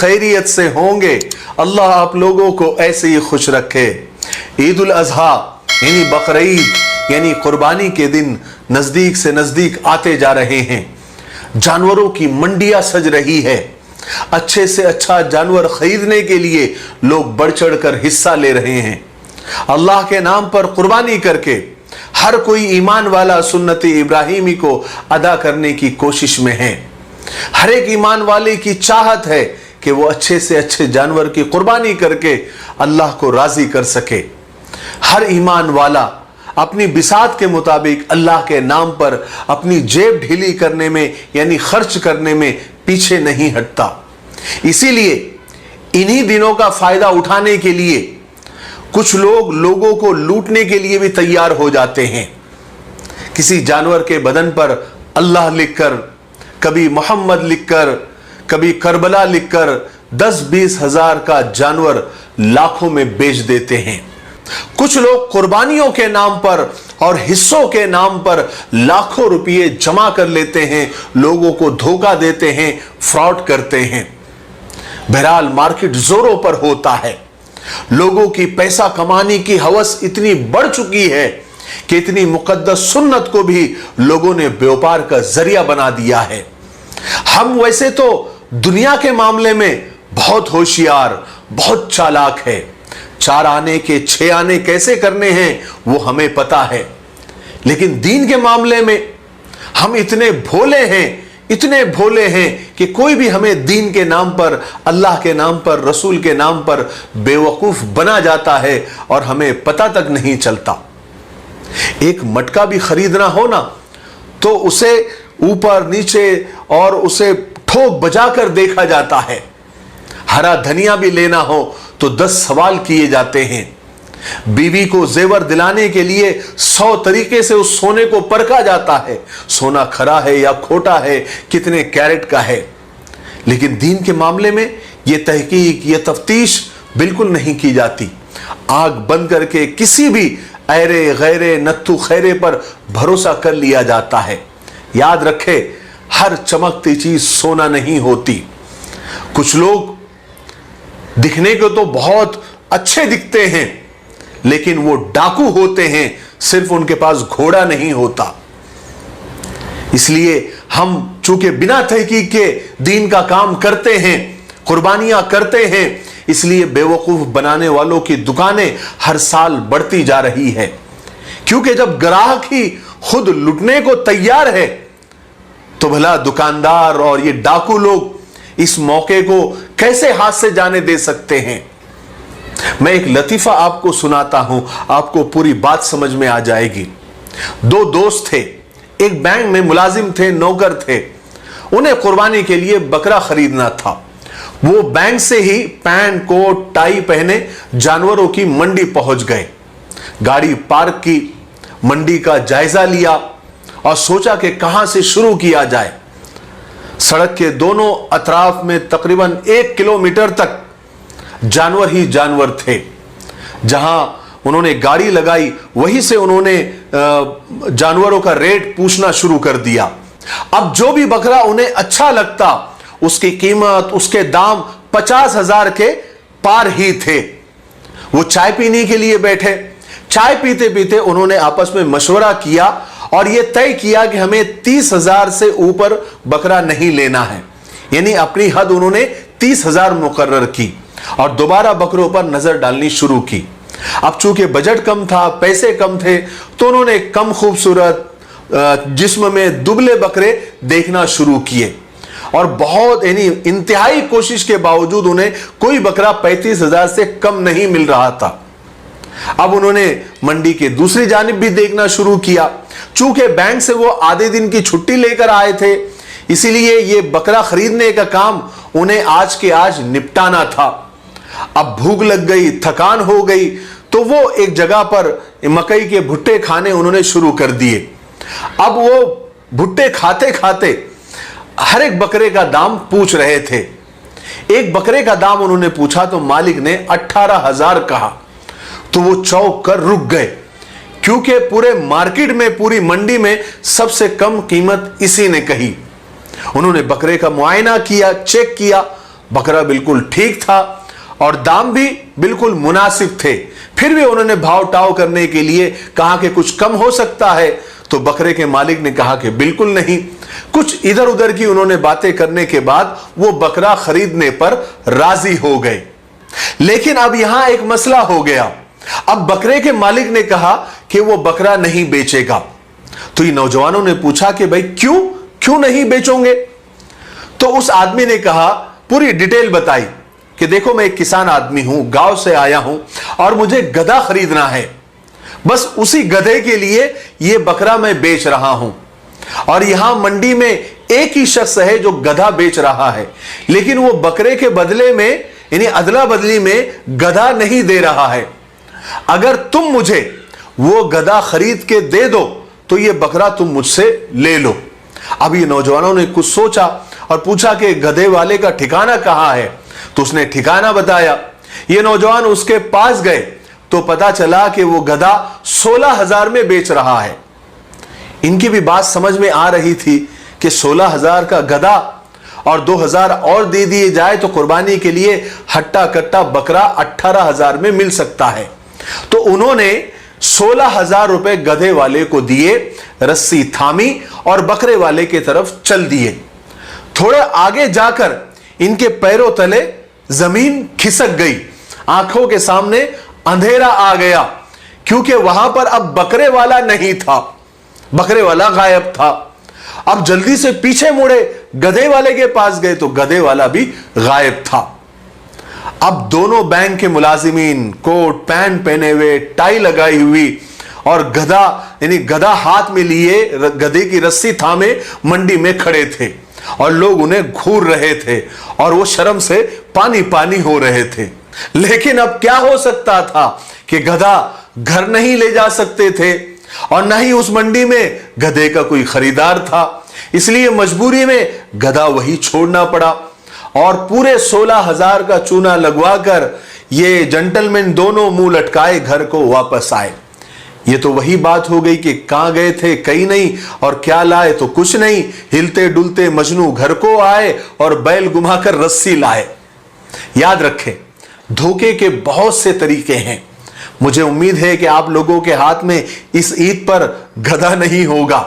खैरियत से होंगे। अल्लाह आप लोगों को ऐसे ही खुश रखे। ईद उल अजहा यानी बकरीद यानी कुर्बानी के दिन नजदीक से नजदीक आते जा रहे हैं। जानवरों की मंडियां सज रही है। अच्छे से अच्छा जानवर खरीदने के लिए लोग बढ़ चढ़ कर हिस्सा ले रहे हैं। अल्लाह के नाम पर कुर्बानी करके हर कोई ईमान वाला सुन्नत इब्राहिमी को अदा करने की कोशिश में है। हर एक ईमान वाले की चाहत है कि वो अच्छे से अच्छे जानवर की कुर्बानी करके अल्लाह को राजी कर सके। हर ईमान वाला अपनी बिसात के मुताबिक अल्लाह के नाम पर अपनी जेब ढीली करने में यानी खर्च करने में पीछे नहीं हटता। इसीलिए इन्हीं दिनों का फायदा उठाने के लिए कुछ लोग लोगों को लूटने के लिए भी तैयार हो जाते हैं। किसी जानवर के बदन पर अल्लाह लिखकर, कभी मोहम्मद लिखकर, कभी करबला लिखकर 10-20 हजार का जानवर लाखों में बेच देते हैं। कुछ लोग कुर्बानियों के नाम पर और हिस्सों के नाम पर लाखों रुपये जमा कर लेते हैं, लोगों को धोखा देते हैं, फ्रॉड करते हैं। बहरहाल मार्केट जोरों पर होता है। लोगों की पैसा कमाने की हवस इतनी बढ़ चुकी है कि इतनी मुकद्दस सुन्नत को भी लोगों ने व्यापार का जरिया बना दिया है। हम वैसे तो दुनिया के मामले में बहुत होशियार, बहुत चालाक है। 4 आने के 6 आने कैसे करने हैं वो हमें पता है, लेकिन दीन के मामले में हम इतने भोले हैं, इतने भोले हैं कि कोई भी हमें दीन के नाम पर, अल्लाह के नाम पर, रसूल के नाम पर बेवकूफ बना जाता है और हमें पता तक नहीं चलता। एक मटका भी खरीदना हो ना तो उसे ऊपर नीचे और उसे ठोक बजाकर देखा जाता है। हरा धनिया भी लेना हो तो 10 सवाल किए जाते हैं। बीवी को जेवर दिलाने के लिए 100 तरीके से उस सोने को परखा जाता है। सोना खरा है या खोटा है, कितने कैरेट का है। लेकिन दीन के मामले में यह तहकीक, यह तफ्तीश बिल्कुल नहीं की जाती। आंख बंद करके किसी भी ऐरे गैरे नत्थु खैरे पर भरोसा कर लिया जाता है। याद रखे, हर चमकती चीज सोना नहीं होती। कुछ लोग दिखने को तो बहुत अच्छे दिखते हैं, लेकिन वो डाकू होते हैं, सिर्फ उनके पास घोड़ा नहीं होता। इसलिए हम चूंकि बिना तहकीक के दीन का काम करते हैं, कुर्बानियां करते हैं, इसलिए बेवकूफ बनाने वालों की दुकानें हर साल बढ़ती जा रही है। क्योंकि जब ग्राहक ही खुद लुटने को तैयार है तो भला दुकानदार और ये डाकू लोग इस मौके को कैसे हाथ से जाने दे सकते हैं। मैं एक लतीफा आपको सुनाता हूं, आपको पूरी बात समझ में आ जाएगी। 2 दोस्त थे, एक बैंक में मुलाजिम थे, नौकर थे। उन्हें कुर्बानी के लिए बकरा खरीदना था। वो बैंक से ही पैंट कोट टाई पहने जानवरों की मंडी पहुंच गए। गाड़ी पार्क की, मंडी का जायजा लिया और सोचा कि कहां से शुरू किया जाए। सड़क के दोनों अतराफ में तकरीबन 1 किलोमीटर तक जानवर ही जानवर थे। जहां उन्होंने गाड़ी लगाई वहीं से उन्होंने जानवरों का रेट पूछना शुरू कर दिया। अब जो भी बकरा उन्हें अच्छा लगता उसकी कीमत, उसके दाम 50,000 के पार ही थे। वो चाय पीने के लिए बैठे। चाय पीते पीते उन्होंने आपस में मशवरा किया और यह तय किया कि हमें 30,000 से ऊपर बकरा नहीं लेना है। यानी अपनी हद उन्होंने 30,000 मुकर्रर की और दोबारा बकरों पर नजर डालनी शुरू की। अब चूंकि बजट कम था, पैसे कम थे, तो उन्होंने कम खूबसूरत जिस्म में दुबले बकरे देखना शुरू किए और बहुत यानी इंतहाई कोशिश के बावजूद उन्हें कोई बकरा 35,000 से कम नहीं मिल रहा था। अब उन्होंने मंडी के दूसरी जानिब भी देखना शुरू किया। चूंकि बैंक से वो आधे दिन की छुट्टी लेकर आए थे, इसीलिए ये बकरा खरीदने का काम उन्हें आज के आज निपटाना था। अब भूख लग गई, थकान हो गई, तो वो एक जगह पर मकई के भुट्टे खाने उन्होंने शुरू कर दिए। अब वो भुट्टे खाते खाते हर एक बकरे का दाम पूछ रहे थे। एक बकरे का दाम उन्होंने पूछा तो मालिक ने 18,000 कहा, तो वो चौंक कर रुक गए, क्योंकि पूरे मार्केट में, पूरी मंडी में सबसे कम कीमत इसी ने कही। उन्होंने बकरे का मुआयना किया, चेक किया, बकरा बिल्कुल ठीक था और दाम भी बिल्कुल मुनासिब थे। फिर भी उन्होंने भाव टाव करने के लिए कहा कि कुछ कम हो सकता है, तो बकरे के मालिक ने कहा कि बिल्कुल नहीं। कुछ इधर उधर की उन्होंने बातें करने के बाद वो बकरा खरीदने पर राजी हो गए। लेकिन अब यहां एक मसला हो गया। अब बकरे के मालिक ने कहा कि वो बकरा नहीं बेचेगा। तो ये नौजवानों ने पूछा कि भाई क्यों नहीं बेचोगे? तो उस आदमी ने कहा, पूरी डिटेल बताई कि देखो मैं एक किसान आदमी हूं, गांव से आया हूं और मुझे गधा खरीदना है। बस उसी गधे के लिए ये बकरा मैं बेच रहा हूं और यहां मंडी में एक ही शख्स है जो गधा बेच रहा है, लेकिन वो बकरे के बदले में यानी अदला बदली में गधा नहीं दे रहा है। अगर तुम मुझे वो गधा खरीद के दे दो तो ये बकरा तुम मुझसे ले लो। अब ये नौजवानों ने कुछ सोचा और पूछा कि गधे वाले का ठिकाना कहां है? तो उसने ठिकाना बताया। ये नौजवान उसके पास गए तो पता चला कि वो गधा 16,000 में बेच रहा है। इनकी भी बात समझ में आ रही थी कि 16,000 का गधा और 2,000 और दे दिए जाए तो कुर्बानी के लिए हट्टा कट्टा बकरा 18,000 में मिल सकता है। तो उन्होंने 16,000 रुपए गधे वाले को दिए, रस्सी थामी और बकरे वाले की तरफ चल दिए। थोड़े आगे जाकर इनके पैरों तले जमीन खिसक गई, आंखों के सामने अंधेरा आ गया, क्योंकि वहां पर अब बकरे वाला नहीं था, बकरे वाला गायब था। अब जल्दी से पीछे मुड़े, गधे वाले के पास गए तो गधे वाला भी गायब था। अब दोनों बैंक के मुलाजिमीन कोट पैंट पहने हुए, टाई लगाई हुई और गधा यानी गधा हाथ में लिए, गधे की रस्सी थामे मंडी में खड़े थे और लोग उन्हें घूर रहे थे और वो शर्म से पानी पानी हो रहे थे। लेकिन अब क्या हो सकता था कि गधा घर नहीं ले जा सकते थे और न ही उस मंडी में गधे का कोई खरीदार था, इसलिए मजबूरी में गधा वही छोड़ना पड़ा और पूरे 16,000 का चूना लगवाकर ये जेंटलमैन दोनों मुंह लटकाए घर को वापस आए। ये तो वही बात हो गई कि कहां गए थे कहीं नहीं और क्या लाए तो कुछ नहीं। हिलते डुलते मजनू घर को आए और बैल घुमाकर रस्सी लाए। याद रखें, धोखे के बहुत से तरीके हैं। मुझे उम्मीद है कि आप लोगों के हाथ में इस ईद पर गधा नहीं होगा।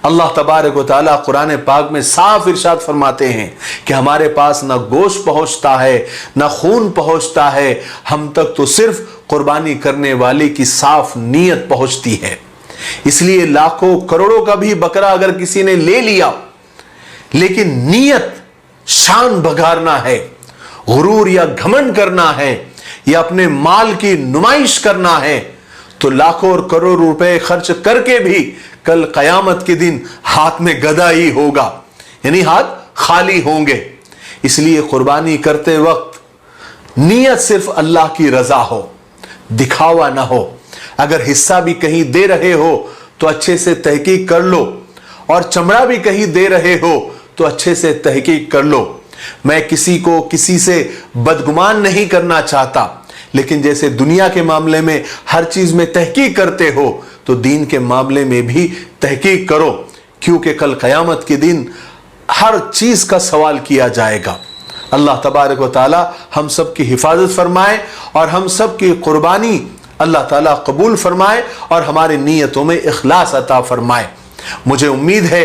अल्लाह तबारक व तआला कुरान पाक में साफ इरशाद फरमाते हैं कि हमारे पास ना गोश्त पहुंचता है ना खून पहुंचता है, हम तक तो सिर्फ कुर्बानी करने वाले की साफ नीयत पहुंचती है। इसलिए लाखों करोड़ों का भी बकरा अगर किसी ने ले लिया, लेकिन नीयत शान बघारना है, गुरूर या घमंड करना है या अपने माल की नुमाइश करना है, तो लाखों और करोड़ रुपए खर्च करके भी कल कयामत के दिन हाथ में गधा ही होगा, यानी हाथ खाली होंगे। इसलिए कुर्बानी करते वक्त नीयत सिर्फ अल्लाह की रजा हो, दिखावा ना हो। अगर हिस्सा भी कहीं दे रहे हो तो अच्छे से तहकीक कर लो और चमड़ा भी कहीं दे रहे हो तो अच्छे से तहकीक कर लो। मैं किसी को किसी से बदगुमान नहीं करना चाहता, लेकिन जैसे दुनिया के मामले में हर चीज में तहकीक करते हो तो दीन के मामले में भी तहकीक करो, क्योंकि कल कयामत के दिन हर चीज का सवाल किया जाएगा। अल्लाह तबारक व तआला हम सब की हिफाजत फरमाए और हम सब की कुर्बानी अल्लाह ताला कबूल फरमाए और हमारी नीयतों में इखलास अता फरमाए। मुझे उम्मीद है